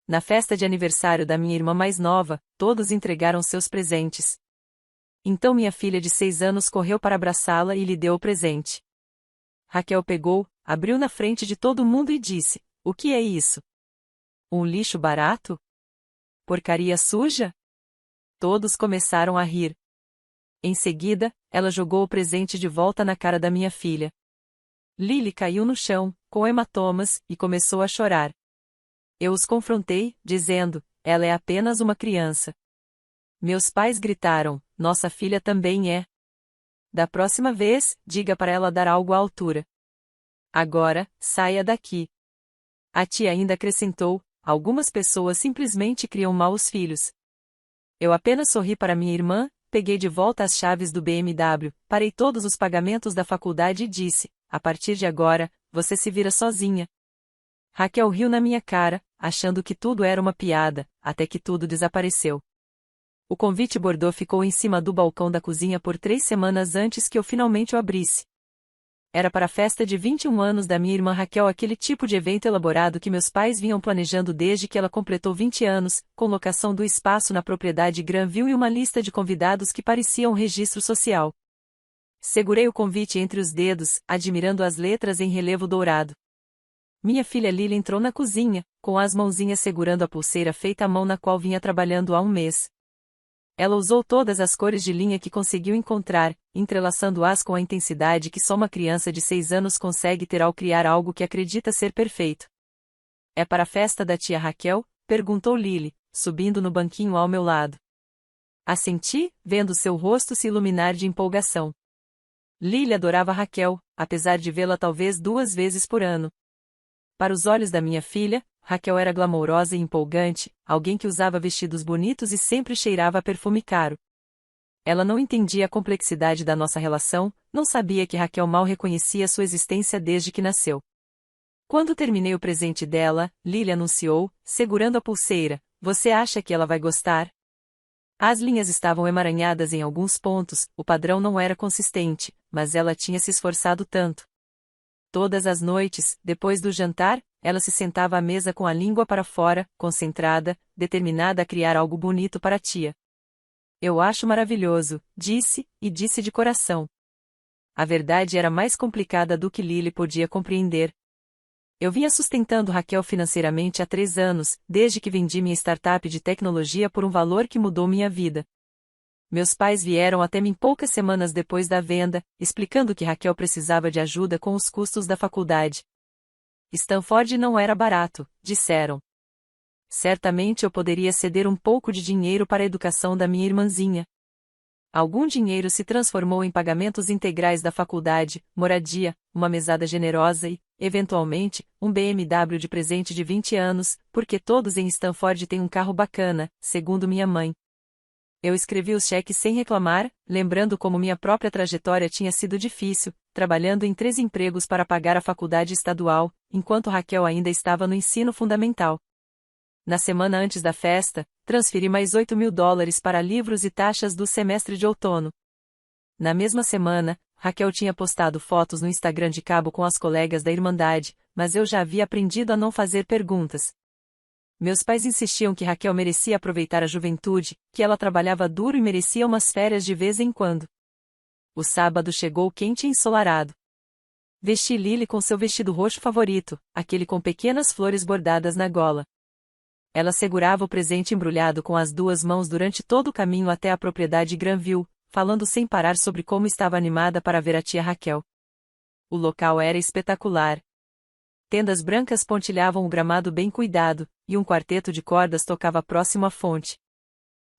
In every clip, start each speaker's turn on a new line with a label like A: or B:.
A: Na festa de aniversário da minha irmã mais nova, todos entregaram seus presentes. Então minha filha de 6 anos correu para abraçá-la e lhe deu o presente. Raquel pegou, abriu na frente de todo mundo e disse: "O que é isso? Um lixo barato? Porcaria suja?" Todos começaram a rir. Em seguida, ela jogou o presente de volta na cara da minha filha. Lily caiu no chão, com hematomas, e começou a chorar. Eu os confrontei, dizendo: "Ela é apenas uma criança." Meus pais gritaram: "Nossa filha também é. Da próxima vez, diga para ela dar algo à altura. Agora, saia daqui." A tia ainda acrescentou: "Algumas pessoas simplesmente criam mal os filhos." Eu apenas sorri para minha irmã, peguei de volta as chaves do BMW, parei todos os pagamentos da faculdade e disse: "A partir de agora, você se vira sozinha." Raquel riu na minha cara, achando que tudo era uma piada, até que tudo desapareceu. O convite Bordeaux ficou em cima do balcão da cozinha por 3 semanas antes que eu finalmente o abrisse. Era para a festa de 21 anos da minha irmã Raquel, aquele tipo de evento elaborado que meus pais vinham planejando desde que ela completou 20 anos, com locação do espaço na propriedade Granville e uma lista de convidados que parecia um registro social. Segurei o convite entre os dedos, admirando as letras em relevo dourado. Minha filha Lily entrou na cozinha, com as mãozinhas segurando a pulseira feita à mão na qual vinha trabalhando há um mês. Ela usou todas as cores de linha que conseguiu encontrar, entrelaçando-as com a intensidade que só uma criança de 6 anos consegue ter ao criar algo que acredita ser perfeito. "É para a festa da tia Raquel?" perguntou Lily, subindo no banquinho ao meu lado. Assenti, vendo seu rosto se iluminar de empolgação. Lily adorava Raquel, apesar de vê-la talvez 2 vezes por ano. Para os olhos da minha filha, Raquel era glamourosa e empolgante, alguém que usava vestidos bonitos e sempre cheirava a perfume caro. Ela não entendia a complexidade da nossa relação, não sabia que Raquel mal reconhecia sua existência desde que nasceu. Quando terminei o presente dela, Lily anunciou, segurando a pulseira: "Você acha que ela vai gostar?" As linhas estavam emaranhadas em alguns pontos, o padrão não era consistente, mas ela tinha se esforçado tanto. Todas as noites, depois do jantar, ela se sentava à mesa com a língua para fora, concentrada, determinada a criar algo bonito para a tia. "Eu acho maravilhoso", disse, e disse de coração. A verdade era mais complicada do que Lily podia compreender. Eu vinha sustentando Raquel financeiramente há 3 anos, desde que vendi minha startup de tecnologia por um valor que mudou minha vida. Meus pais vieram até mim poucas semanas depois da venda, explicando que Raquel precisava de ajuda com os custos da faculdade. Stanford não era barato, disseram. Certamente eu poderia ceder um pouco de dinheiro para a educação da minha irmãzinha. Algum dinheiro se transformou em pagamentos integrais da faculdade, moradia, uma mesada generosa e, eventualmente, um BMW de presente de 20 anos, porque todos em Stanford têm um carro bacana, segundo minha mãe. Eu escrevi os cheques sem reclamar, lembrando como minha própria trajetória tinha sido difícil, trabalhando em 3 empregos para pagar a faculdade estadual, enquanto Raquel ainda estava no ensino fundamental. Na semana antes da festa, transferi mais $8.000 para livros e taxas do semestre de outono. Na mesma semana, Raquel tinha postado fotos no Instagram de cabo com as colegas da Irmandade, mas eu já havia aprendido a não fazer perguntas. Meus pais insistiam que Raquel merecia aproveitar a juventude, que ela trabalhava duro e merecia umas férias de vez em quando. O sábado chegou quente e ensolarado. Vesti Lily com seu vestido roxo favorito, aquele com pequenas flores bordadas na gola. Ela segurava o presente embrulhado com as 2 mãos durante todo o caminho até a propriedade Granville, falando sem parar sobre como estava animada para ver a tia Raquel. O local era espetacular. Tendas brancas pontilhavam o gramado bem cuidado, e um quarteto de cordas tocava próximo à fonte.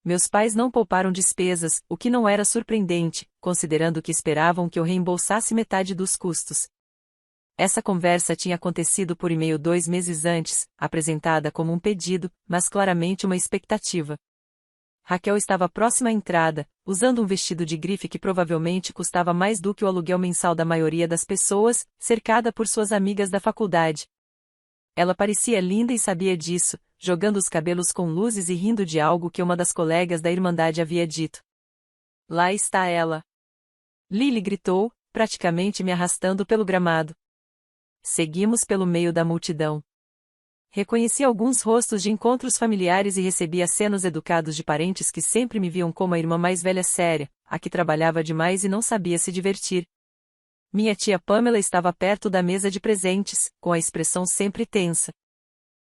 A: Meus pais não pouparam despesas, o que não era surpreendente, considerando que esperavam que eu reembolsasse metade dos custos. Essa conversa tinha acontecido por e-mail 2 meses antes, apresentada como um pedido, mas claramente uma expectativa. Raquel estava próxima à entrada, usando um vestido de grife que provavelmente custava mais do que o aluguel mensal da maioria das pessoas, cercada por suas amigas da faculdade. Ela parecia linda e sabia disso, jogando os cabelos com luzes e rindo de algo que uma das colegas da Irmandade havia dito. "Lá está ela!" Lily gritou, praticamente me arrastando pelo gramado. Seguimos pelo meio da multidão. Reconheci alguns rostos de encontros familiares e recebi acenos educados de parentes que sempre me viam como a irmã mais velha séria, a que trabalhava demais e não sabia se divertir. Minha tia Pamela estava perto da mesa de presentes, com a expressão sempre tensa.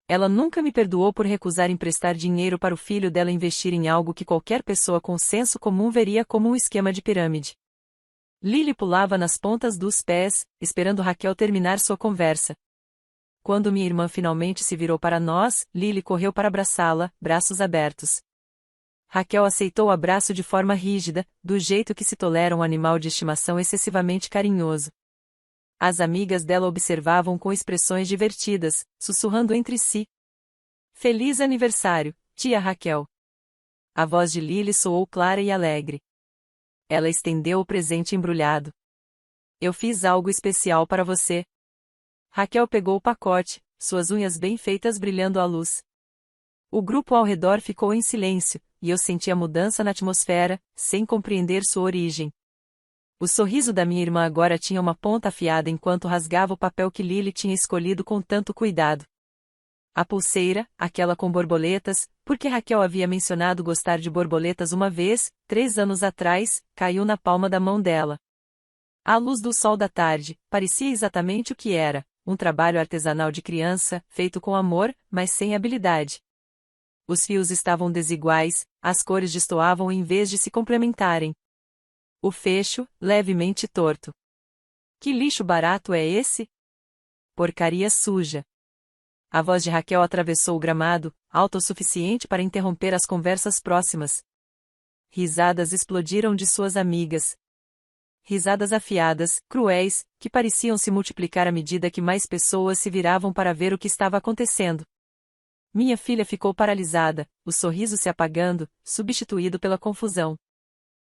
A: Ela nunca me perdoou por recusar emprestar dinheiro para o filho dela investir em algo que qualquer pessoa com senso comum veria como um esquema de pirâmide. Lily pulava nas pontas dos pés, esperando Raquel terminar sua conversa. Quando minha irmã finalmente se virou para nós, Lily correu para abraçá-la, braços abertos. Raquel aceitou o abraço de forma rígida, do jeito que se tolera um animal de estimação excessivamente carinhoso. As amigas dela observavam com expressões divertidas, sussurrando entre si. Feliz aniversário, tia Raquel. A voz de Lily soou clara e alegre. Ela estendeu o presente embrulhado. Eu fiz algo especial para você. Raquel pegou o pacote, suas unhas bem feitas brilhando à luz. O grupo ao redor ficou em silêncio, e eu senti a mudança na atmosfera, sem compreender sua origem. O sorriso da minha irmã agora tinha uma ponta afiada enquanto rasgava o papel que Lily tinha escolhido com tanto cuidado. A pulseira, aquela com borboletas, porque Raquel havia mencionado gostar de borboletas uma vez, 3 anos atrás, caiu na palma da mão dela. À luz do sol da tarde, parecia exatamente o que era, um trabalho artesanal de criança, feito com amor, mas sem habilidade. Os fios estavam desiguais, as cores destoavam em vez de se complementarem. O fecho, levemente torto. Que lixo barato é esse? Porcaria suja. A voz de Raquel atravessou o gramado, alta o suficiente para interromper as conversas próximas. Risadas explodiram de suas amigas. Risadas afiadas, cruéis, que pareciam se multiplicar à medida que mais pessoas se viravam para ver o que estava acontecendo. Minha filha ficou paralisada, o sorriso se apagando, substituído pela confusão.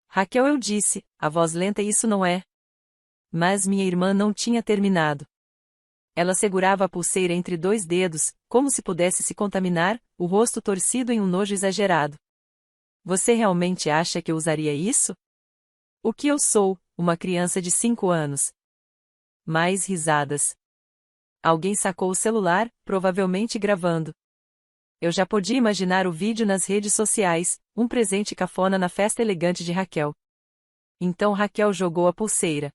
A: Raquel, eu disse, a voz lenta, isso não é. Mas minha irmã não tinha terminado. Ela segurava a pulseira entre 2 dedos, como se pudesse se contaminar, o rosto torcido em um nojo exagerado. Você realmente acha que eu usaria isso? O que eu sou, uma criança de 5 anos. Mais risadas. Alguém sacou o celular, provavelmente gravando. Eu já podia imaginar o vídeo nas redes sociais, um presente cafona na festa elegante de Raquel. Então Raquel jogou a pulseira.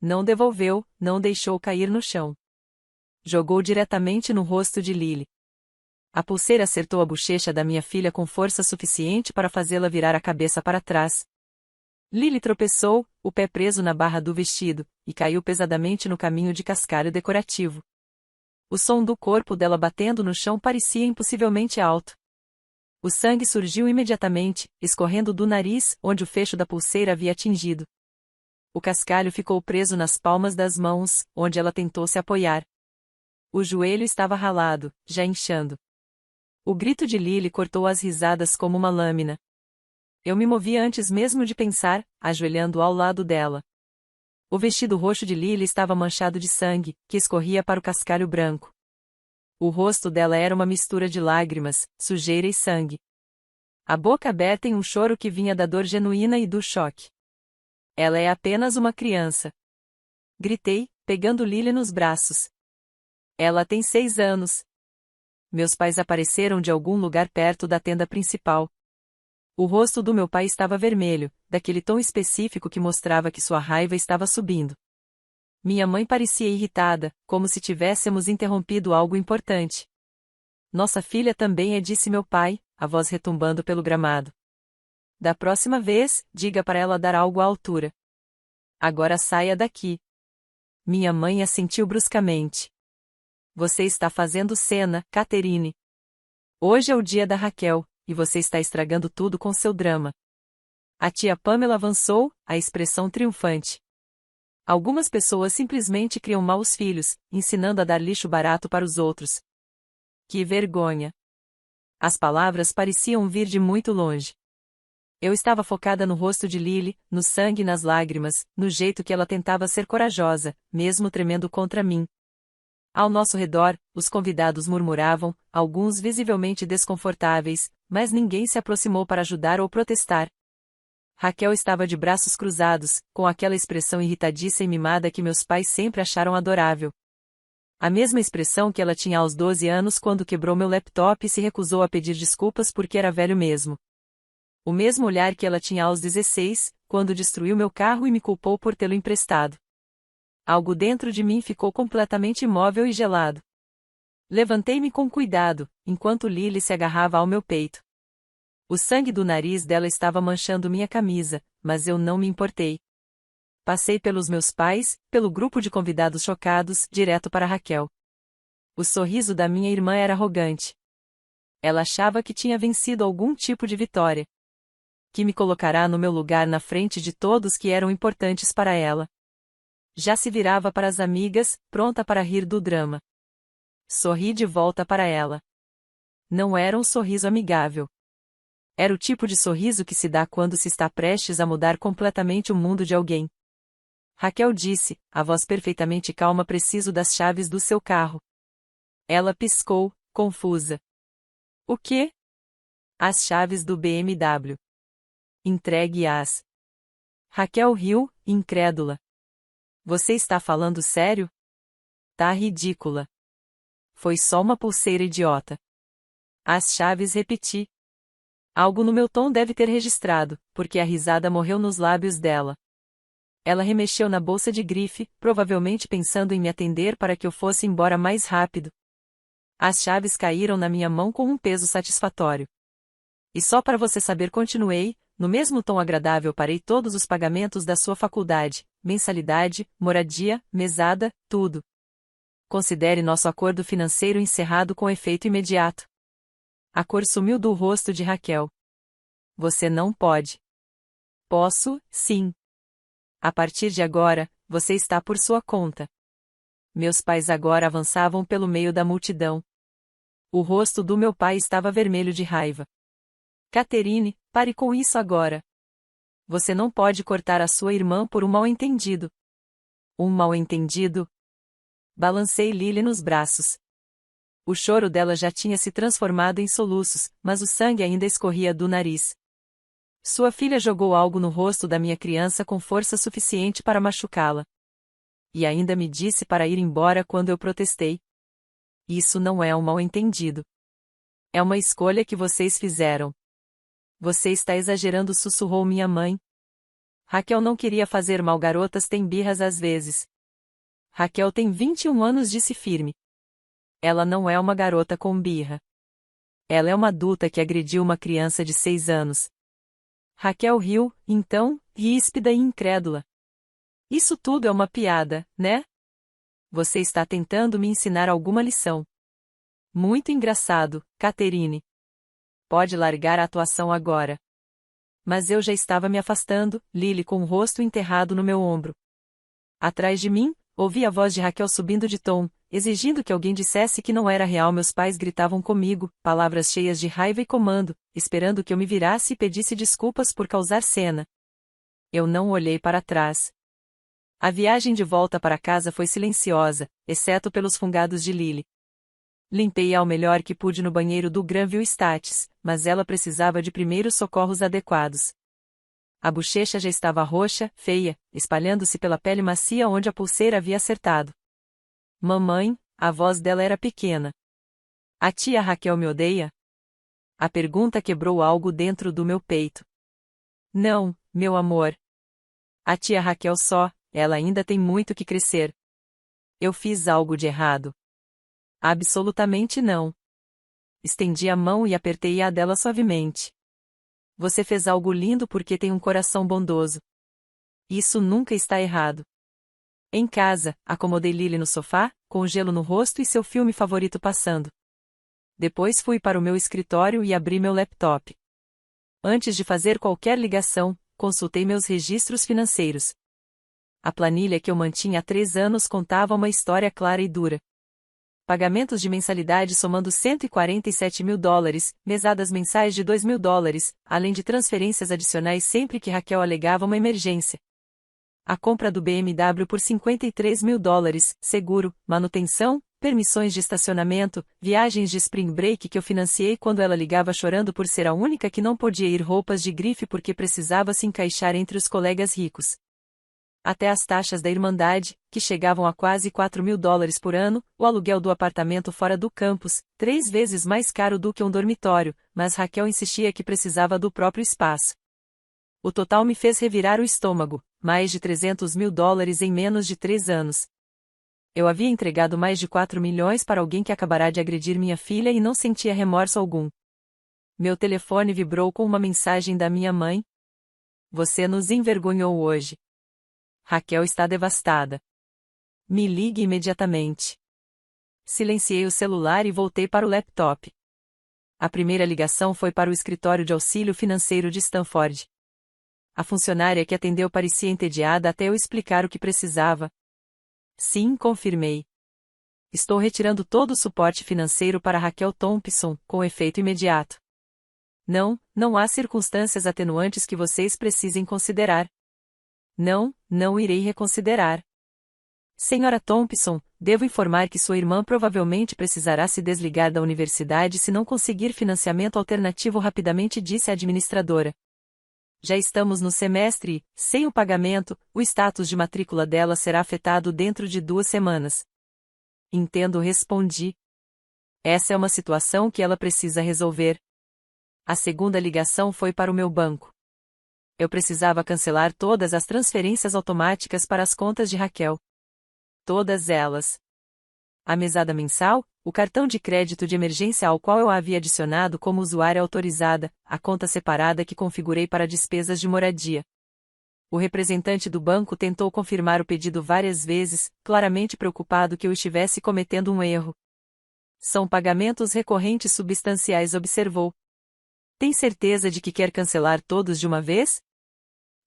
A: Não devolveu, não deixou cair no chão. Jogou diretamente no rosto de Lily. A pulseira acertou a bochecha da minha filha com força suficiente para fazê-la virar a cabeça para trás. Lily tropeçou, o pé preso na barra do vestido, e caiu pesadamente no caminho de cascalho decorativo. O som do corpo dela batendo no chão parecia impossivelmente alto. O sangue surgiu imediatamente, escorrendo do nariz, onde o fecho da pulseira havia atingido. O cascalho ficou preso nas palmas das mãos, onde ela tentou se apoiar. O joelho estava ralado, já inchando. O grito de Lily cortou as risadas como uma lâmina. Eu me movi antes mesmo de pensar, ajoelhando ao lado dela. O vestido roxo de Lily estava manchado de sangue, que escorria para o cascalho branco. O rosto dela era uma mistura de lágrimas, sujeira e sangue. A boca aberta em um choro que vinha da dor genuína e do choque. Ela é apenas uma criança. Gritei, pegando Lily nos braços. Ela tem 6 anos. Meus pais apareceram de algum lugar perto da tenda principal. O rosto do meu pai estava vermelho, daquele tom específico que mostrava que sua raiva estava subindo. Minha mãe parecia irritada, como se tivéssemos interrompido algo importante. Nossa filha também é, disse meu pai, a voz retumbando pelo gramado. Da próxima vez, diga para ela dar algo à altura. Agora saia daqui. Minha mãe assentiu bruscamente. Você está fazendo cena, Catherine. Hoje é o dia da Raquel, e você está estragando tudo com seu drama. A tia Pamela avançou, a expressão triunfante. Algumas pessoas simplesmente criam maus filhos, ensinando a dar lixo barato para os outros. Que vergonha! As palavras pareciam vir de muito longe. Eu estava focada no rosto de Lily, no sangue e nas lágrimas, no jeito que ela tentava ser corajosa, mesmo tremendo contra mim. Ao nosso redor, os convidados murmuravam, alguns visivelmente desconfortáveis, mas ninguém se aproximou para ajudar ou protestar. Raquel estava de braços cruzados, com aquela expressão irritadiça e mimada que meus pais sempre acharam adorável. A mesma expressão que ela tinha aos 12 anos quando quebrou meu laptop e se recusou a pedir desculpas porque era velho mesmo. O mesmo olhar que ela tinha aos 16, quando destruiu meu carro e me culpou por tê-lo emprestado. Algo dentro de mim ficou completamente imóvel e gelado. Levantei-me com cuidado, enquanto Lily se agarrava ao meu peito. O sangue do nariz dela estava manchando minha camisa, mas eu não me importei. Passei pelos meus pais, pelo grupo de convidados chocados, direto para Raquel. O sorriso da minha irmã era arrogante. Ela achava que tinha vencido algum tipo de vitória. Que me colocará no meu lugar na frente de todos que eram importantes para ela. Já se virava para as amigas, pronta para rir do drama. Sorri de volta para ela. Não era um sorriso amigável. Era o tipo de sorriso que se dá quando se está prestes a mudar completamente o mundo de alguém. Raquel disse, a voz perfeitamente calma: preciso das chaves do seu carro. Ela piscou, confusa. O quê? As chaves do BMW. Entregue-as. Raquel riu, incrédula. Você está falando sério? Tá ridícula. Foi só uma pulseira idiota. As chaves, repeti. Algo no meu tom deve ter registrado, porque a risada morreu nos lábios dela. Ela remexeu na bolsa de grife, provavelmente pensando em me atender para que eu fosse embora mais rápido. As chaves caíram na minha mão com um peso satisfatório. E só para você saber, continuei, no mesmo tom agradável: parei todos os pagamentos da sua faculdade, mensalidade, moradia, mesada, tudo. Considere nosso acordo financeiro encerrado com efeito imediato. A cor sumiu do rosto de Raquel. Você não pode. Posso, sim. A partir de agora, você está por sua conta. Meus pais agora avançavam pelo meio da multidão. O rosto do meu pai estava vermelho de raiva. Catherine, pare com isso agora. Você não pode cortar a sua irmã por um mal-entendido. Um mal-entendido? Balancei Lily nos braços. O choro dela já tinha se transformado em soluços, mas o sangue ainda escorria do nariz. Sua filha jogou algo no rosto da minha criança com força suficiente para machucá-la. E ainda me disse para ir embora quando eu protestei. Isso não é um mal-entendido. É uma escolha que vocês fizeram. Você está exagerando, sussurrou minha mãe. Raquel não queria fazer mal, garotas têm birras às vezes. Raquel tem 21 anos, disse firme. Ela não é uma garota com birra. Ela é uma adulta que agrediu uma criança de 6 anos. Raquel riu, então, ríspida e incrédula. Isso tudo é uma piada, né? Você está tentando me ensinar alguma lição. Muito engraçado, Catherine. Pode largar a atuação agora. Mas eu já estava me afastando, Lily com o rosto enterrado no meu ombro. Atrás de mim, ouvi a voz de Raquel subindo de tom, exigindo que alguém dissesse que não era real. Meus pais gritavam comigo, palavras cheias de raiva e comando, esperando que eu me virasse e pedisse desculpas por causar cena. Eu não olhei para trás. A viagem de volta para casa foi silenciosa, exceto pelos fungados de Lily. Limpei ao melhor que pude no banheiro do Granville Estates, mas ela precisava de primeiros socorros adequados. A bochecha já estava roxa, feia, espalhando-se pela pele macia onde a pulseira havia acertado. Mamãe, a voz dela era pequena. A tia Raquel me odeia? A pergunta quebrou algo dentro do meu peito. Não, meu amor. A tia Raquel ela ainda tem muito que crescer. Eu fiz algo de errado. Absolutamente não. Estendi a mão e apertei a dela suavemente. Você fez algo lindo porque tem um coração bondoso. Isso nunca está errado. Em casa, acomodei Lily no sofá, com gelo no rosto e seu filme favorito passando. Depois fui para o meu escritório e abri meu laptop. Antes de fazer qualquer ligação, consultei meus registros financeiros. A planilha que eu mantinha há 3 anos contava uma história clara e dura. Pagamentos de mensalidade somando $147.000, mesadas mensais de $2.000, além de transferências adicionais sempre que Raquel alegava uma emergência. A compra do BMW por $53.000, seguro, manutenção, permissões de estacionamento, viagens de spring break que eu financiei quando ela ligava chorando por ser a única que não podia ir, roupas de grife porque precisava se encaixar entre os colegas ricos. Até as taxas da Irmandade, que chegavam a quase $4.000 por ano, o aluguel do apartamento fora do campus, 3 vezes mais caro do que um dormitório, mas Raquel insistia que precisava do próprio espaço. O total me fez revirar o estômago, mais de $300.000 em menos de 3 anos. Eu havia entregado mais de 4 milhões para alguém que acabará de agredir minha filha e não sentia remorso algum. Meu telefone vibrou com uma mensagem da minha mãe. Você nos envergonhou hoje. Raquel está devastada. Me ligue imediatamente. Silenciei o celular e voltei para o laptop. A primeira ligação foi para o escritório de auxílio financeiro de Stanford. A funcionária que atendeu parecia entediada até eu explicar o que precisava. Sim, confirmei. Estou retirando todo o suporte financeiro para Raquel Thompson, com efeito imediato. Não há circunstâncias atenuantes que vocês precisem considerar. Não irei reconsiderar. Senhora Thompson, devo informar que sua irmã provavelmente precisará se desligar da universidade se não conseguir financiamento alternativo rapidamente, disse a administradora. Já estamos no semestre e, sem o pagamento, o status de matrícula dela será afetado dentro de 2 semanas. Entendo, respondi. Essa é uma situação que ela precisa resolver. A segunda ligação foi para o meu banco. Eu precisava cancelar todas as transferências automáticas para as contas de Raquel. Todas elas. A mesada mensal, o cartão de crédito de emergência ao qual eu a havia adicionado como usuária autorizada, a conta separada que configurei para despesas de moradia. O representante do banco tentou confirmar o pedido várias vezes, claramente preocupado que eu estivesse cometendo um erro. São pagamentos recorrentes substanciais, observou. Tem certeza de que quer cancelar todos de uma vez?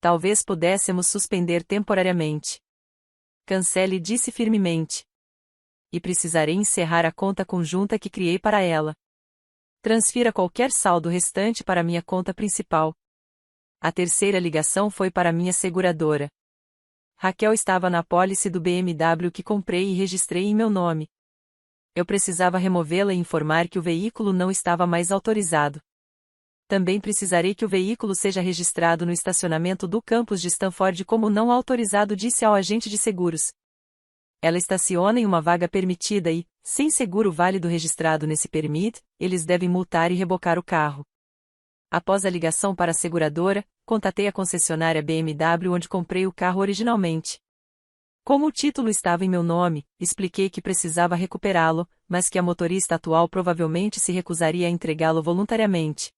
A: Talvez pudéssemos suspender temporariamente. Cancele, disse firmemente. E precisarei encerrar a conta conjunta que criei para ela. Transfira qualquer saldo restante para minha conta principal. A terceira ligação foi para minha seguradora. Raquel estava na apólice do BMW que comprei e registrei em meu nome. Eu precisava removê-la e informar que o veículo não estava mais autorizado. Também precisarei que o veículo seja registrado no estacionamento do campus de Stanford como não autorizado, disse ao agente de seguros. Ela estaciona em uma vaga permitida e, sem seguro válido registrado nesse permit, eles devem multar e rebocar o carro. Após a ligação para a seguradora, contatei a concessionária BMW onde comprei o carro originalmente. Como o título estava em meu nome, expliquei que precisava recuperá-lo, mas que a motorista atual provavelmente se recusaria a entregá-lo voluntariamente.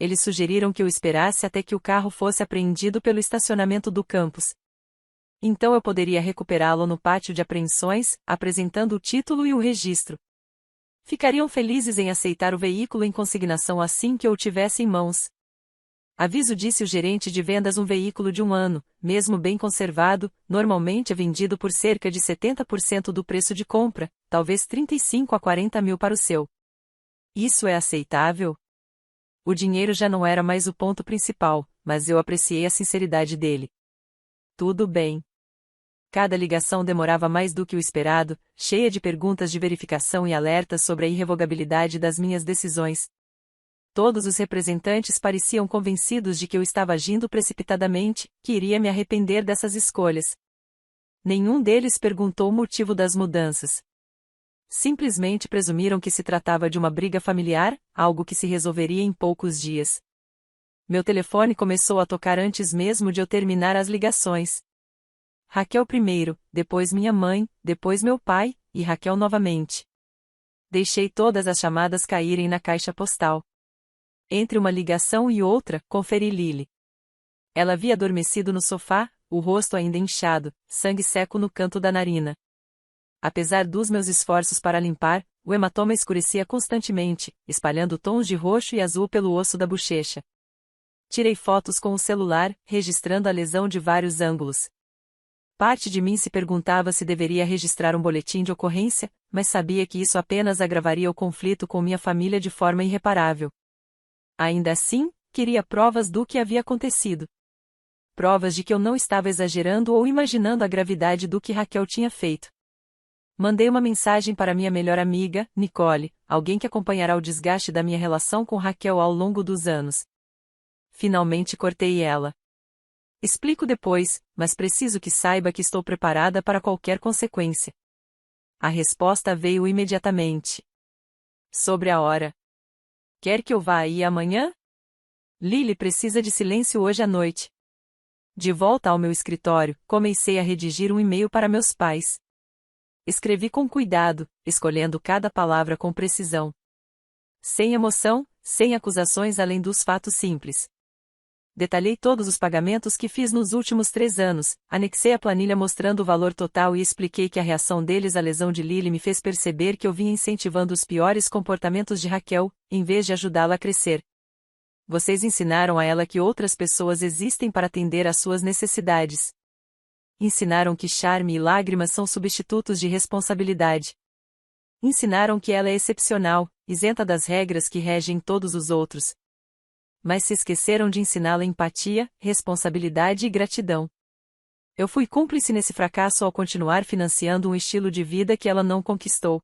A: Eles sugeriram que eu esperasse até que o carro fosse apreendido pelo estacionamento do campus. Então eu poderia recuperá-lo no pátio de apreensões, apresentando o título e o registro. Ficariam felizes em aceitar o veículo em consignação assim que eu o tivesse em mãos. Aviso, disse o gerente de vendas, um veículo de 1 ano, mesmo bem conservado, normalmente é vendido por cerca de 70% do preço de compra, talvez 35 a 40 mil para o seu. Isso é aceitável? O dinheiro já não era mais o ponto principal, mas eu apreciei a sinceridade dele. Tudo bem. Cada ligação demorava mais do que o esperado, cheia de perguntas de verificação e alertas sobre a irrevogabilidade das minhas decisões. Todos os representantes pareciam convencidos de que eu estava agindo precipitadamente, que iria me arrepender dessas escolhas. Nenhum deles perguntou o motivo das mudanças. Simplesmente presumiram que se tratava de uma briga familiar, algo que se resolveria em poucos dias. Meu telefone começou a tocar antes mesmo de eu terminar as ligações. Raquel primeiro, depois minha mãe, depois meu pai, e Raquel novamente. Deixei todas as chamadas caírem na caixa postal. Entre uma ligação e outra, conferi Lily. Ela havia adormecido no sofá, o rosto ainda inchado, sangue seco no canto da narina. Apesar dos meus esforços para limpar, o hematoma escurecia constantemente, espalhando tons de roxo e azul pelo osso da bochecha. Tirei fotos com o celular, registrando a lesão de vários ângulos. Parte de mim se perguntava se deveria registrar um boletim de ocorrência, mas sabia que isso apenas agravaria o conflito com minha família de forma irreparável. Ainda assim, queria provas do que havia acontecido. Provas de que eu não estava exagerando ou imaginando a gravidade do que Raquel tinha feito. Mandei uma mensagem para minha melhor amiga, Nicole, alguém que acompanhará o desgaste da minha relação com Raquel ao longo dos anos. Finalmente cortei ela. Explico depois, mas preciso que saiba que estou preparada para qualquer consequência. A resposta veio imediatamente. Sobre a hora. Quer que eu vá aí amanhã? Lily precisa de silêncio hoje à noite. De volta ao meu escritório, comecei a redigir um e-mail para meus pais. Escrevi com cuidado, escolhendo cada palavra com precisão. Sem emoção, sem acusações além dos fatos simples. Detalhei todos os pagamentos que fiz nos últimos 3 anos, anexei a planilha mostrando o valor total e expliquei que a reação deles à lesão de Lily me fez perceber que eu vinha incentivando os piores comportamentos de Raquel, em vez de ajudá-la a crescer. Vocês ensinaram a ela que outras pessoas existem para atender às suas necessidades. Ensinaram que charme e lágrimas são substitutos de responsabilidade. Ensinaram que ela é excepcional, isenta das regras que regem todos os outros. Mas se esqueceram de ensiná-la empatia, responsabilidade e gratidão. Eu fui cúmplice nesse fracasso ao continuar financiando um estilo de vida que ela não conquistou.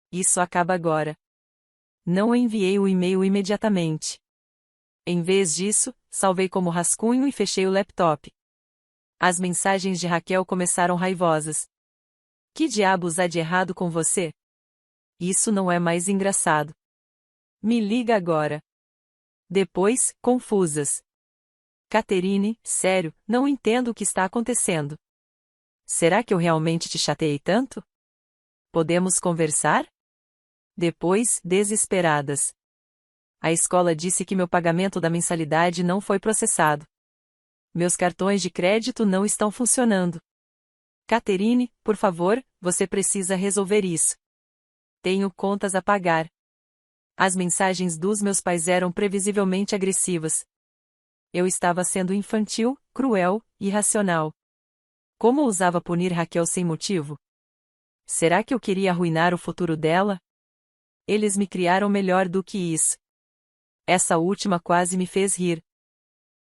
A: Isso acaba agora. Não enviei o e-mail imediatamente. Em vez disso, salvei como rascunho e fechei o laptop. As mensagens de Raquel começaram raivosas. Que diabos há de errado com você? Isso não é mais engraçado. Me liga agora. Depois, confusas. Catherine, sério, não entendo o que está acontecendo. Será que eu realmente te chateei tanto? Podemos conversar? Depois, desesperadas. A escola disse que meu pagamento da mensalidade não foi processado. Meus cartões de crédito não estão funcionando. Catherine, por favor, você precisa resolver isso. Tenho contas a pagar. As mensagens dos meus pais eram previsivelmente agressivas. Eu estava sendo infantil, cruel, irracional. Como ousava punir Raquel sem motivo? Será que eu queria arruinar o futuro dela? Eles me criaram melhor do que isso. Essa última quase me fez rir.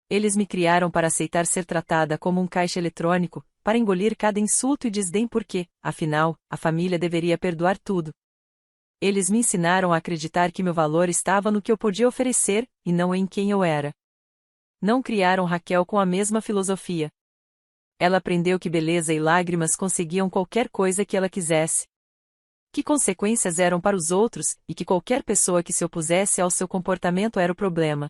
A: Eles me criaram para aceitar ser tratada como um caixa eletrônico, para engolir cada insulto e desdém porque, afinal, a família deveria perdoar tudo. Eles me ensinaram a acreditar que meu valor estava no que eu podia oferecer, e não em quem eu era. Não criaram Raquel com a mesma filosofia. Ela aprendeu que beleza e lágrimas conseguiam qualquer coisa que ela quisesse. Que consequências eram para os outros, e que qualquer pessoa que se opusesse ao seu comportamento era o problema.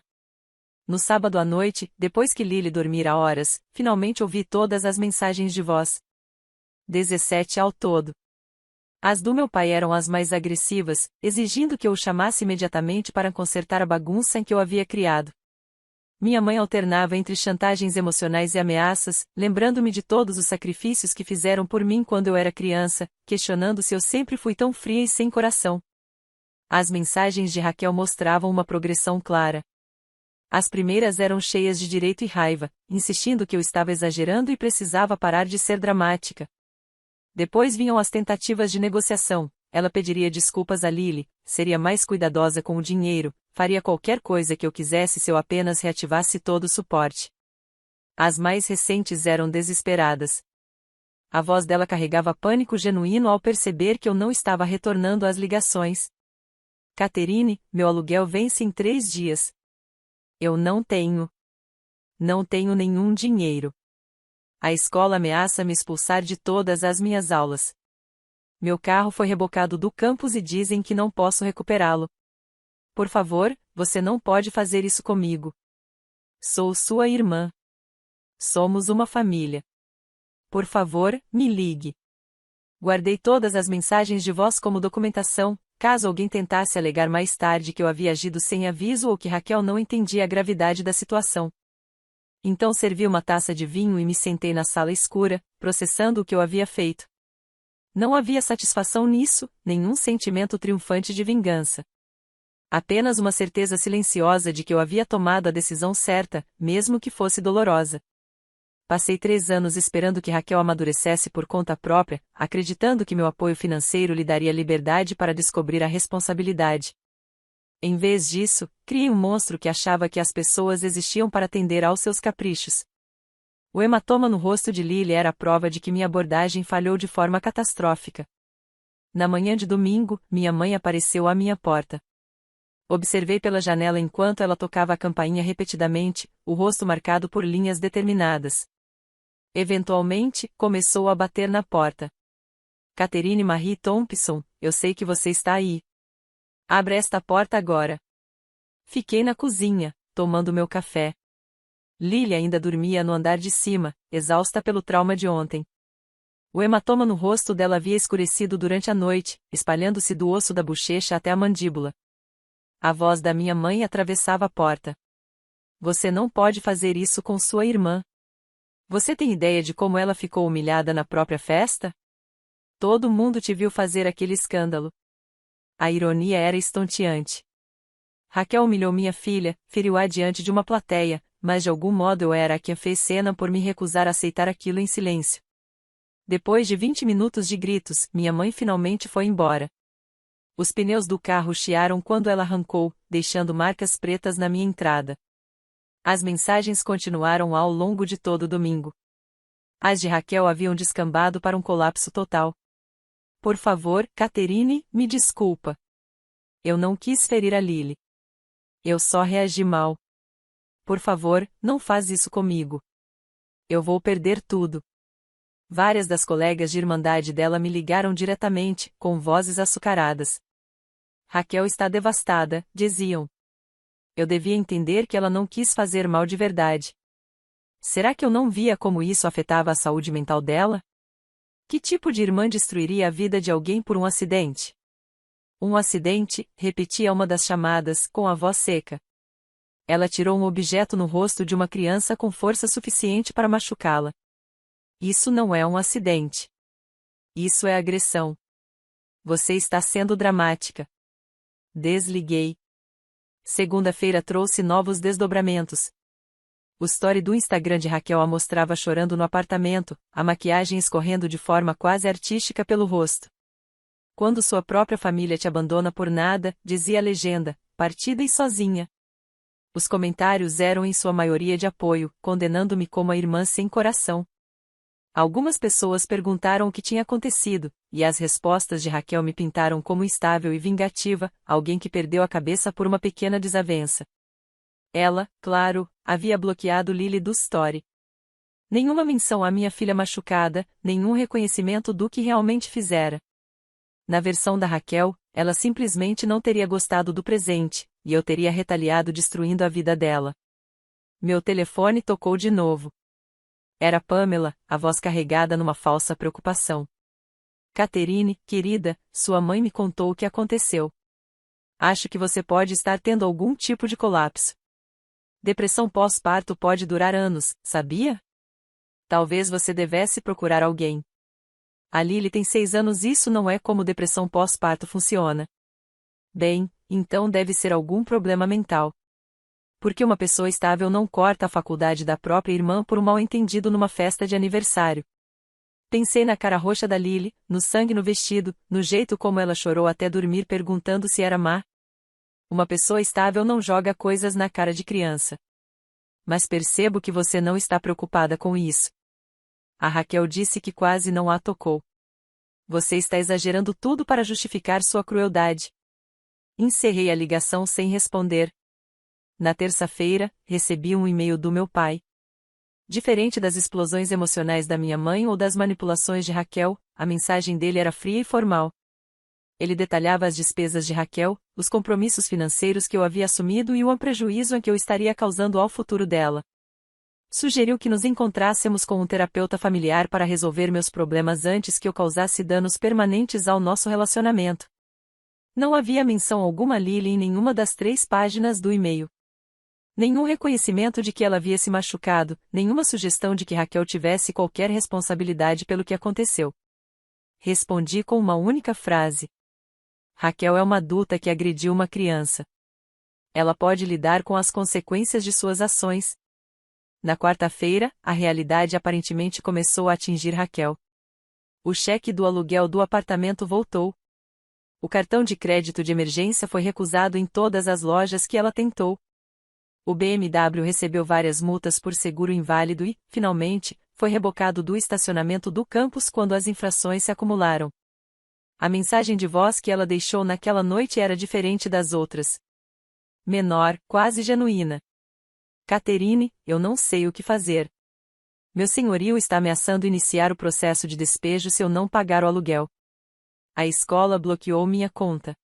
A: No sábado à noite, depois que Lily dormira horas, finalmente ouvi todas as mensagens de voz. 17 ao todo. As do meu pai eram as mais agressivas, exigindo que eu o chamasse imediatamente para consertar a bagunça em que eu havia criado. Minha mãe alternava entre chantagens emocionais e ameaças, lembrando-me de todos os sacrifícios que fizeram por mim quando eu era criança, questionando se eu sempre fui tão fria e sem coração. As mensagens de Raquel mostravam uma progressão clara. As primeiras eram cheias de direito e raiva, insistindo que eu estava exagerando e precisava parar de ser dramática. Depois vinham as tentativas de negociação. Ela pediria desculpas a Lily, seria mais cuidadosa com o dinheiro, faria qualquer coisa que eu quisesse se eu apenas reativasse todo o suporte. As mais recentes eram desesperadas. A voz dela carregava pânico genuíno ao perceber que eu não estava retornando às ligações. Catherine, meu aluguel vence em 3 dias. Eu não tenho. Não tenho nenhum dinheiro. A escola ameaça me expulsar de todas as minhas aulas. Meu carro foi rebocado do campus e dizem que não posso recuperá-lo. Por favor, você não pode fazer isso comigo. Sou sua irmã. Somos uma família. Por favor, me ligue. Guardei todas as mensagens de voz como documentação, caso alguém tentasse alegar mais tarde que eu havia agido sem aviso ou que Raquel não entendia a gravidade da situação. Então servi uma taça de vinho e me sentei na sala escura, processando o que eu havia feito. Não havia satisfação nisso, nenhum sentimento triunfante de vingança. Apenas uma certeza silenciosa de que eu havia tomado a decisão certa, mesmo que fosse dolorosa. Passei 3 anos esperando que Raquel amadurecesse por conta própria, acreditando que meu apoio financeiro lhe daria liberdade para descobrir a responsabilidade. Em vez disso, criei um monstro que achava que as pessoas existiam para atender aos seus caprichos. O hematoma no rosto de Lily era a prova de que minha abordagem falhou de forma catastrófica. Na manhã de domingo, minha mãe apareceu à minha porta. Observei pela janela enquanto ela tocava a campainha repetidamente, o rosto marcado por linhas determinadas. Eventualmente, começou a bater na porta. Catherine Marie Thompson, eu sei que você está aí. Abra esta porta agora. Fiquei na cozinha, tomando meu café. Lily ainda dormia no andar de cima, exausta pelo trauma de ontem. O hematoma no rosto dela havia escurecido durante a noite, espalhando-se do osso da bochecha até a mandíbula. A voz da minha mãe atravessava a porta. Você não pode fazer isso com sua irmã. Você tem ideia de como ela ficou humilhada na própria festa? Todo mundo te viu fazer aquele escândalo. A ironia era estonteante. Raquel humilhou minha filha, feriu-a diante de uma plateia, mas de algum modo eu era a que fez cena por me recusar a aceitar aquilo em silêncio. Depois de 20 minutos de gritos, minha mãe finalmente foi embora. Os pneus do carro chiaram quando ela arrancou, deixando marcas pretas na minha entrada. As mensagens continuaram ao longo de todo o domingo. As de Raquel haviam descambado para um colapso total. Por favor, Catherine, me desculpa. Eu não quis ferir a Lily. Eu só reagi mal. Por favor, não faz isso comigo. Eu vou perder tudo. Várias das colegas de irmandade dela me ligaram diretamente, com vozes açucaradas. Raquel está devastada, diziam. Eu devia entender que ela não quis fazer mal de verdade. Será que eu não via como isso afetava a saúde mental dela? Que tipo de irmã destruiria a vida de alguém por um acidente? Um acidente, repetia uma das chamadas, com a voz seca. Ela tirou um objeto no rosto de uma criança com força suficiente para machucá-la. Isso não é um acidente. Isso é agressão. Você está sendo dramática. Desliguei. Segunda-feira trouxe novos desdobramentos. O story do Instagram de Raquel a mostrava chorando no apartamento, a maquiagem escorrendo de forma quase artística pelo rosto. Quando sua própria família te abandona por nada, dizia a legenda, partida e sozinha. Os comentários eram em sua maioria de apoio, condenando-me como a irmã sem coração. Algumas pessoas perguntaram o que tinha acontecido, e as respostas de Raquel me pintaram como instável e vingativa, alguém que perdeu a cabeça por uma pequena desavença. Ela, claro, havia bloqueado Lily do story. Nenhuma menção à minha filha machucada, nenhum reconhecimento do que realmente fizera. Na versão da Raquel, ela simplesmente não teria gostado do presente, e eu teria retaliado destruindo a vida dela. Meu telefone tocou de novo. Era Pamela, a voz carregada numa falsa preocupação. Catherine, querida, sua mãe me contou o que aconteceu. Acho que você pode estar tendo algum tipo de colapso. Depressão pós-parto pode durar anos, sabia? Talvez você devesse procurar alguém. A Lily tem 6 anos e isso não é como depressão pós-parto funciona. Bem, então deve ser algum problema mental. Porque uma pessoa estável não corta a faculdade da própria irmã por um mal-entendido numa festa de aniversário. Pensei na cara roxa da Lily, no sangue no vestido, no jeito como ela chorou até dormir perguntando se era má. Uma pessoa estável não joga coisas na cara de criança. Mas percebo que você não está preocupada com isso. A Raquel disse que quase não a tocou. Você está exagerando tudo para justificar sua crueldade. Encerrei a ligação sem responder. Na terça-feira, recebi um e-mail do meu pai. Diferente das explosões emocionais da minha mãe ou das manipulações de Raquel, a mensagem dele era fria e formal. Ele detalhava as despesas de Raquel, os compromissos financeiros que eu havia assumido e o prejuízo em que eu estaria causando ao futuro dela. Sugeriu que nos encontrássemos com um terapeuta familiar para resolver meus problemas antes que eu causasse danos permanentes ao nosso relacionamento. Não havia menção alguma a Lily em nenhuma das 3 páginas do e-mail. Nenhum reconhecimento de que ela havia se machucado, nenhuma sugestão de que Raquel tivesse qualquer responsabilidade pelo que aconteceu. Respondi com uma única frase. Raquel é uma adulta que agrediu uma criança. Ela pode lidar com as consequências de suas ações. Na quarta-feira, a realidade aparentemente começou a atingir Raquel. O cheque do aluguel do apartamento voltou. O cartão de crédito de emergência foi recusado em todas as lojas que ela tentou. O BMW recebeu várias multas por seguro inválido e, finalmente, foi rebocado do estacionamento do campus quando as infrações se acumularam. A mensagem de voz que ela deixou naquela noite era diferente das outras. menor, quase genuína. Caterine, eu não sei o que fazer. Meu senhorio está ameaçando iniciar o processo de despejo se eu não pagar o aluguel. A escola bloqueou minha conta.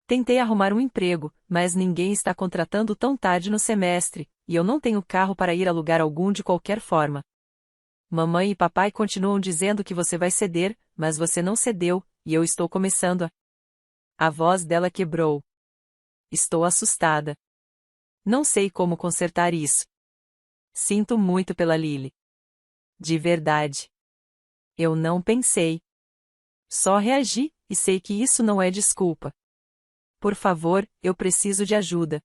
A: Tentei arrumar um emprego, mas ninguém está contratando tão tarde no semestre, e eu não tenho carro para ir a lugar algum de qualquer forma. Mamãe e papai continuam dizendo que você vai ceder, mas você não cedeu, e eu estou começando a... A voz dela quebrou. Estou assustada. Não sei como consertar isso. Sinto muito pela Lily. De verdade. Eu não pensei. Só reagi, e sei que isso não é desculpa. Por favor, eu preciso de ajuda.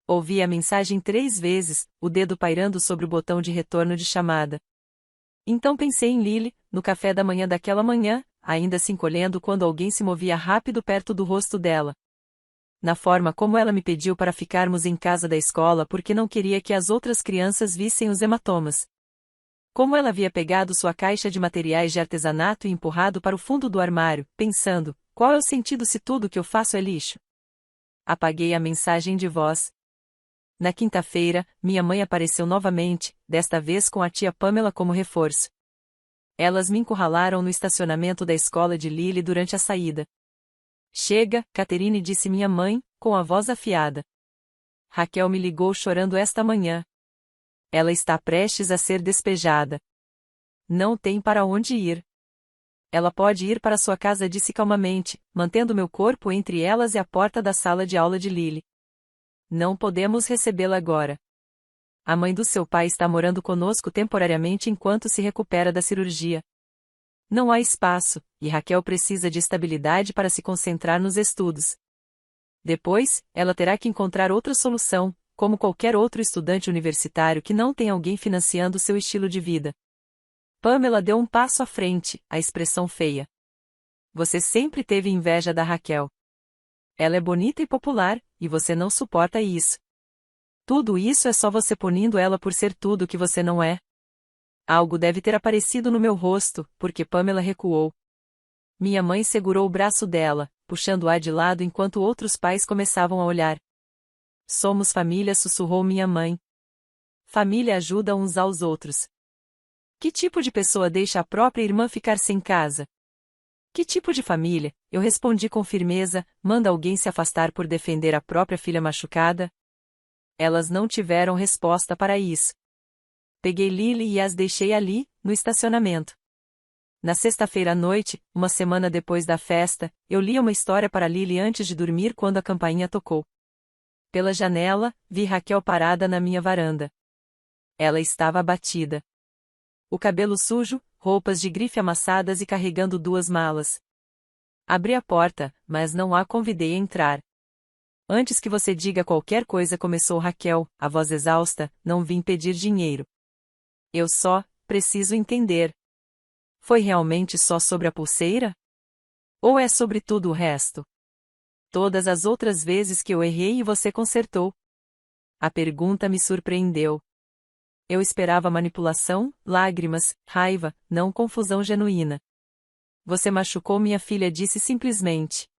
A: Ouvi a mensagem 3 vezes, o dedo pairando sobre o botão de retorno de chamada. Então pensei em Lily, no café da manhã daquela manhã, ainda se encolhendo quando alguém se movia rápido perto do rosto dela. Na forma como ela me pediu para ficarmos em casa da escola porque não queria que as outras crianças vissem os hematomas. Como ela havia pegado sua caixa de materiais de artesanato e empurrado para o fundo do armário, pensando, qual é o sentido se tudo que eu faço é lixo? Apaguei a mensagem de voz. Na quinta-feira, minha mãe apareceu novamente, desta vez com a tia Pamela como reforço. Elas me encurralaram no estacionamento da escola de Lily durante a saída. Chega, Caterine, disse minha mãe, com a voz afiada. Raquel me ligou chorando esta manhã. Ela está prestes a ser despejada. Não tem para onde ir. Ela pode ir para sua casa, disse calmamente, mantendo meu corpo entre elas e a porta da sala de aula de Lily. Não podemos recebê-la agora. A mãe do seu pai está morando conosco temporariamente enquanto se recupera da cirurgia. Não há espaço, e Raquel precisa de estabilidade para se concentrar nos estudos. Depois, ela terá que encontrar outra solução, como qualquer outro estudante universitário que não tem alguém financiando seu estilo de vida. Pamela deu um passo à frente, a expressão feia. Você sempre teve inveja da Raquel. Ela é bonita e popular, e você não suporta isso. Tudo isso é só você punindo ela por ser tudo o que você não é. Algo deve ter aparecido no meu rosto, porque Pamela recuou. Minha mãe segurou o braço dela, puxando-a de lado enquanto outros pais começavam a olhar. Somos família, sussurrou minha mãe. Família ajuda uns aos outros. Que tipo de pessoa deixa a própria irmã ficar sem casa? Que tipo de família, eu respondi com firmeza, manda alguém se afastar por defender a própria filha machucada? Elas não tiveram resposta para isso. Peguei Lily e as deixei ali, no estacionamento. Na sexta-feira à noite, uma semana depois da festa, eu lia uma história para Lily antes de dormir quando a campainha tocou. Pela janela, vi Raquel parada na minha varanda. Ela estava abatida. O cabelo sujo, roupas de grife amassadas e carregando 2 malas. Abri a porta, mas não a convidei a entrar. Antes que você diga qualquer coisa, começou Raquel, a voz exausta, não vim pedir dinheiro. Eu só preciso entender. Foi realmente só sobre a pulseira? Ou é sobre tudo o resto? Todas as outras vezes que eu errei e você consertou? A pergunta me surpreendeu. Eu esperava manipulação, lágrimas, raiva, não confusão genuína. Você machucou minha filha, disse simplesmente.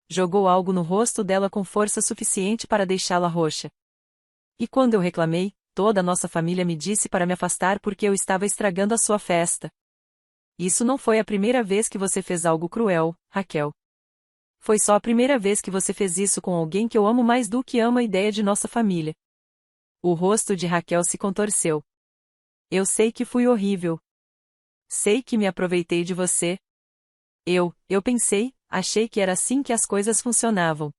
A: Jogou algo no rosto dela com força suficiente para deixá-la roxa. E quando eu reclamei, toda a nossa família me disse para me afastar porque eu estava estragando a sua festa. Isso não foi a primeira vez que você fez algo cruel, Raquel. Foi só a primeira vez que você fez isso com alguém que eu amo mais do que amo a ideia de nossa família. O rosto de Raquel se contorceu. Eu sei que fui horrível. Sei que me aproveitei de você. Eu pensei, achei que era assim que as coisas funcionavam.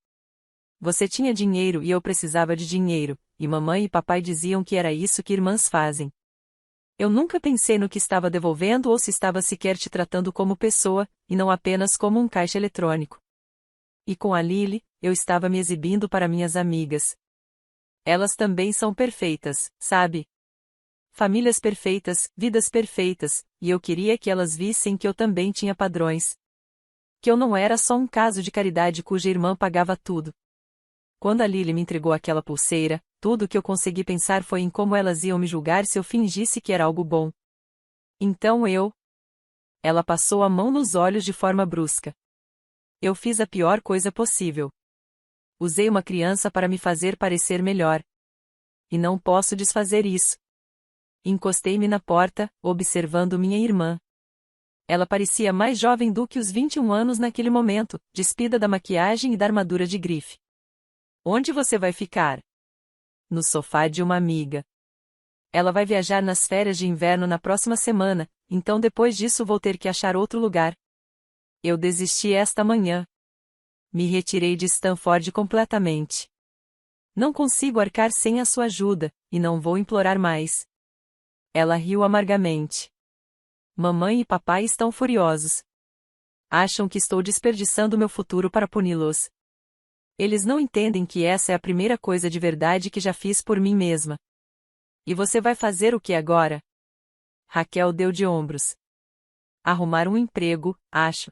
A: Você tinha dinheiro e eu precisava de dinheiro, e mamãe e papai diziam que era isso que irmãs fazem. Eu nunca pensei no que estava devolvendo ou se estava sequer te tratando como pessoa, e não apenas como um caixa eletrônico. E com a Lily, eu estava me exibindo para minhas amigas. Elas também são perfeitas, sabe? Famílias perfeitas, vidas perfeitas, e eu queria que elas vissem que eu também tinha padrões. Que eu não era só um caso de caridade cuja irmã pagava tudo. Quando a Lily me entregou aquela pulseira, tudo o que eu consegui pensar foi em como elas iam me julgar se eu fingisse que era algo bom. Então eu... Ela passou a mão nos olhos de forma brusca. Eu fiz a pior coisa possível. Usei uma criança para me fazer parecer melhor. E não posso desfazer isso. Encostei-me na porta, observando minha irmã. Ela parecia mais jovem do que os 21 anos naquele momento, despida da maquiagem e da armadura de grife. Onde você vai ficar? No sofá de uma amiga. Ela vai viajar nas férias de inverno na próxima semana, então depois disso vou ter que achar outro lugar. Eu desisti esta manhã. Me retirei de Stanford completamente. Não consigo arcar sem a sua ajuda, e não vou implorar mais. Ela riu amargamente. Mamãe e papai estão furiosos. Acham que estou desperdiçando meu futuro para puni-los. Eles não entendem que essa é a primeira coisa de verdade que já fiz por mim mesma. E você vai fazer o que agora? Raquel deu de ombros. Arrumar um emprego, acho.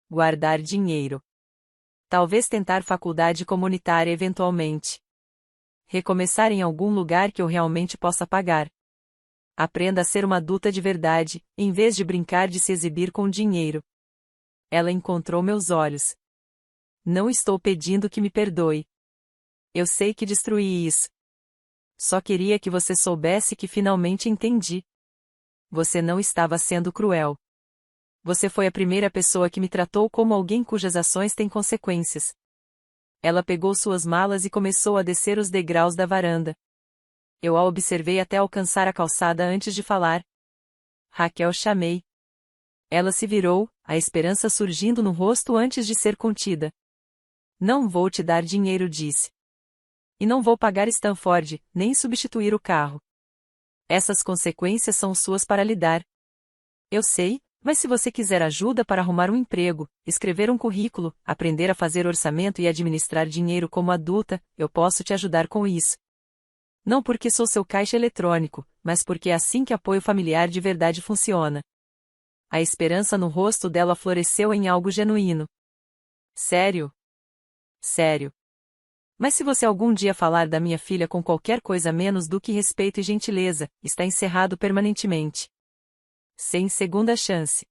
A: Guardar dinheiro. Talvez tentar faculdade comunitária eventualmente. Recomeçar em algum lugar que eu realmente possa pagar. Aprenda a ser uma adulta de verdade, em vez de brincar de se exibir com dinheiro. Ela encontrou meus olhos. Não estou pedindo que me perdoe. Eu sei que destruí isso. Só queria que você soubesse que finalmente entendi. Você não estava sendo cruel. Você foi a primeira pessoa que me tratou como alguém cujas ações têm consequências. Ela pegou suas malas e começou a descer os degraus da varanda. Eu a observei até alcançar a calçada antes de falar. Raquel, chamei. Ela se virou, a esperança surgindo no rosto antes de ser contida. Não vou te dar dinheiro, disse. E não vou pagar Stanford, nem substituir o carro. Essas consequências são suas para lidar. Eu sei, mas se você quiser ajuda para arrumar um emprego, escrever um currículo, aprender a fazer orçamento e administrar dinheiro como adulta, eu posso te ajudar com isso. Não porque sou seu caixa eletrônico, mas porque é assim que apoio familiar de verdade funciona. A esperança no rosto dela floresceu em algo genuíno. Sério? Sério. Mas se você algum dia falar da minha filha com qualquer coisa menos do que respeito e gentileza, está encerrado permanentemente. Sem segunda chance.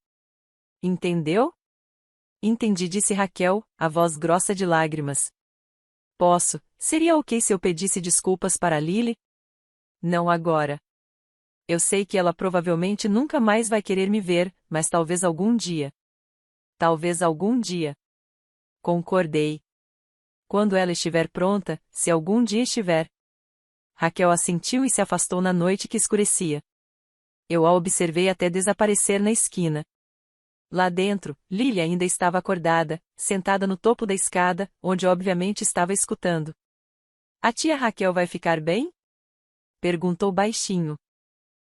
A: Entendeu? Entendi, disse Raquel, a voz grossa de lágrimas. Posso, seria ok se eu pedisse desculpas para Lily? Não agora. Eu sei que ela provavelmente nunca mais vai querer me ver, mas talvez algum dia. Talvez algum dia. Concordei. Quando ela estiver pronta, se algum dia estiver. Raquel assentiu e se afastou na noite que escurecia. Eu a observei até desaparecer na esquina. Lá dentro, Lily ainda estava acordada, sentada no topo da escada, onde obviamente estava escutando. A tia Raquel vai ficar bem? Perguntou baixinho.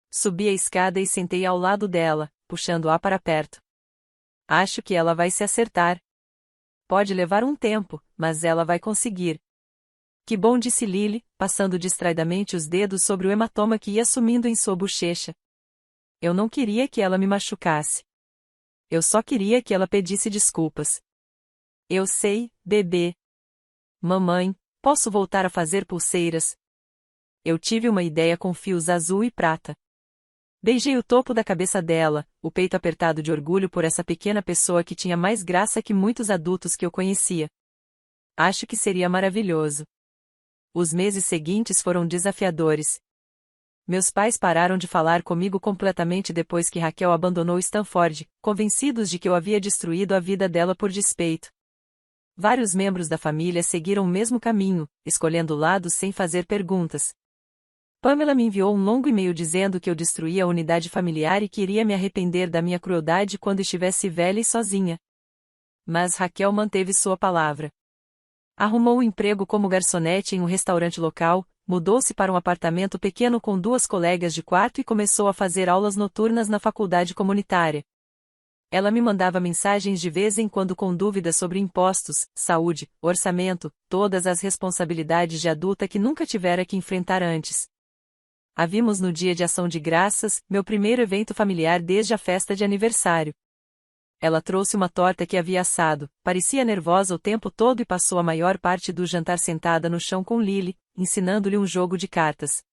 A: Subi a escada e sentei ao lado dela, puxando-a para perto. Acho que ela vai se acertar. Pode levar um tempo, mas ela vai conseguir. Que bom, disse Lily, passando distraidamente os dedos sobre o hematoma que ia sumindo em sua bochecha. Eu não queria que ela me machucasse. Eu só queria que ela pedisse desculpas. Eu sei, bebê. Mamãe, posso voltar a fazer pulseiras? Eu tive uma ideia com fios azul e prata. Beijei o topo da cabeça dela, o peito apertado de orgulho por essa pequena pessoa que tinha mais graça que muitos adultos que eu conhecia. Acho que seria maravilhoso. Os meses seguintes foram desafiadores. Meus pais pararam de falar comigo completamente depois que Raquel abandonou Stanford, convencidos de que eu havia destruído a vida dela por despeito. Vários membros da família seguiram o mesmo caminho, escolhendo lados sem fazer perguntas. Pamela me enviou um longo e-mail dizendo que eu destruía a unidade familiar e que iria me arrepender da minha crueldade quando estivesse velha e sozinha. Mas Raquel manteve sua palavra. Arrumou um emprego como garçonete em um restaurante local, mudou-se para um apartamento pequeno com 2 colegas de quarto e começou a fazer aulas noturnas na faculdade comunitária. Ela me mandava mensagens de vez em quando com dúvidas sobre impostos, saúde, orçamento, todas as responsabilidades de adulta que nunca tivera que enfrentar antes. A vimos no dia de Ação de Graças, meu primeiro evento familiar desde a festa de aniversário. Ela trouxe uma torta que havia assado, parecia nervosa o tempo todo e passou a maior parte do jantar sentada no chão com Lily, ensinando-lhe um jogo de cartas.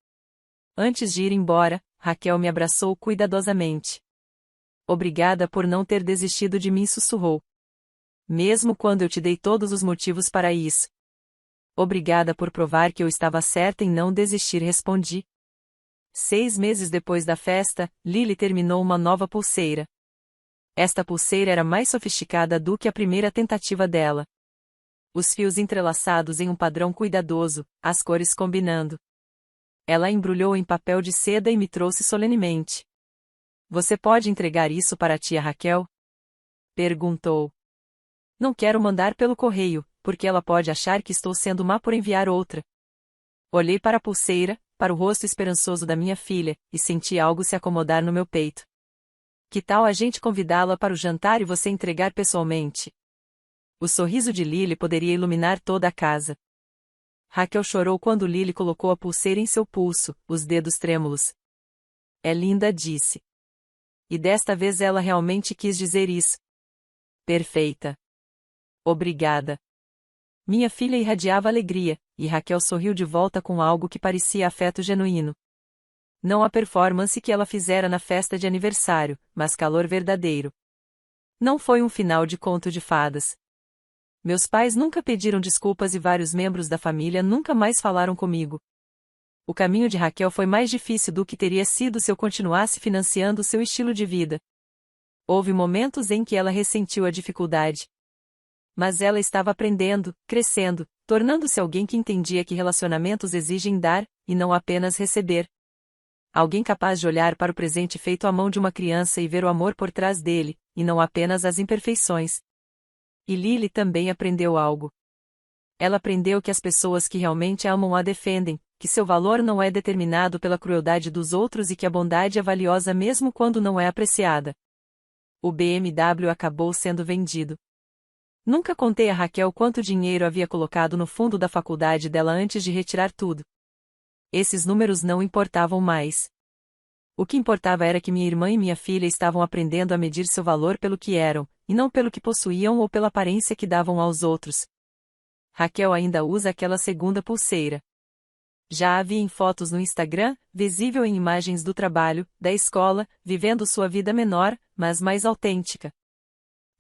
A: Antes de ir embora, Raquel me abraçou cuidadosamente. Obrigada por não ter desistido de mim, sussurrou. Mesmo quando eu te dei todos os motivos para isso. Obrigada por provar que eu estava certa em não desistir, respondi. 6 meses depois da festa, Lily terminou uma nova pulseira. Esta pulseira era mais sofisticada do que a primeira tentativa dela. Os fios entrelaçados em um padrão cuidadoso, as cores combinando. Ela a embrulhou em papel de seda e me trouxe solenemente. Você pode entregar isso para a tia Raquel? Perguntou. Não quero mandar pelo correio, porque ela pode achar que estou sendo má por enviar outra. Olhei para a pulseira, para o rosto esperançoso da minha filha, e senti algo se acomodar no meu peito. Que tal a gente convidá-la para o jantar e você entregar pessoalmente? O sorriso de Lily poderia iluminar toda a casa. Raquel chorou quando Lily colocou a pulseira em seu pulso, os dedos trêmulos. É linda, disse. E desta vez ela realmente quis dizer isso. Perfeita. Obrigada. Minha filha irradiava alegria, e Raquel sorriu de volta com algo que parecia afeto genuíno. Não a performance que ela fizera na festa de aniversário, mas calor verdadeiro. Não foi um final de conto de fadas. Meus pais nunca pediram desculpas e vários membros da família nunca mais falaram comigo. O caminho de Raquel foi mais difícil do que teria sido se eu continuasse financiando seu estilo de vida. Houve momentos em que ela ressentiu a dificuldade. Mas ela estava aprendendo, crescendo, tornando-se alguém que entendia que relacionamentos exigem dar, e não apenas receber. Alguém capaz de olhar para o presente feito à mão de uma criança e ver o amor por trás dele, e não apenas as imperfeições. E Lily também aprendeu algo. Ela aprendeu que as pessoas que realmente amam a defendem, que seu valor não é determinado pela crueldade dos outros e que a bondade é valiosa mesmo quando não é apreciada. O BMW acabou sendo vendido. Nunca contei a Raquel quanto dinheiro havia colocado no fundo da faculdade dela antes de retirar tudo. Esses números não importavam mais. O que importava era que minha irmã e minha filha estavam aprendendo a medir seu valor pelo que eram, e não pelo que possuíam ou pela aparência que davam aos outros. Raquel ainda usa aquela segunda pulseira. Já a vi em fotos no Instagram, visível em imagens do trabalho, da escola, vivendo sua vida menor, mas mais autêntica.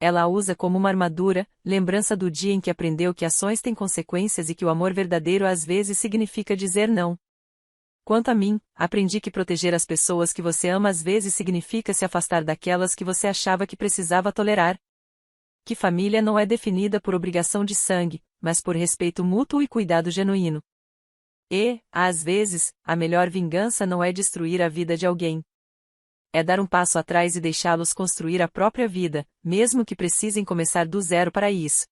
A: Ela a usa como uma armadura, lembrança do dia em que aprendeu que ações têm consequências e que o amor verdadeiro às vezes significa dizer não. Quanto a mim, aprendi que proteger as pessoas que você ama às vezes significa se afastar daquelas que você achava que precisava tolerar. Que família não é definida por obrigação de sangue, mas por respeito mútuo e cuidado genuíno. E, às vezes, a melhor vingança não é destruir a vida de alguém. É dar um passo atrás e deixá-los construir a própria vida, mesmo que precisem começar do zero para isso.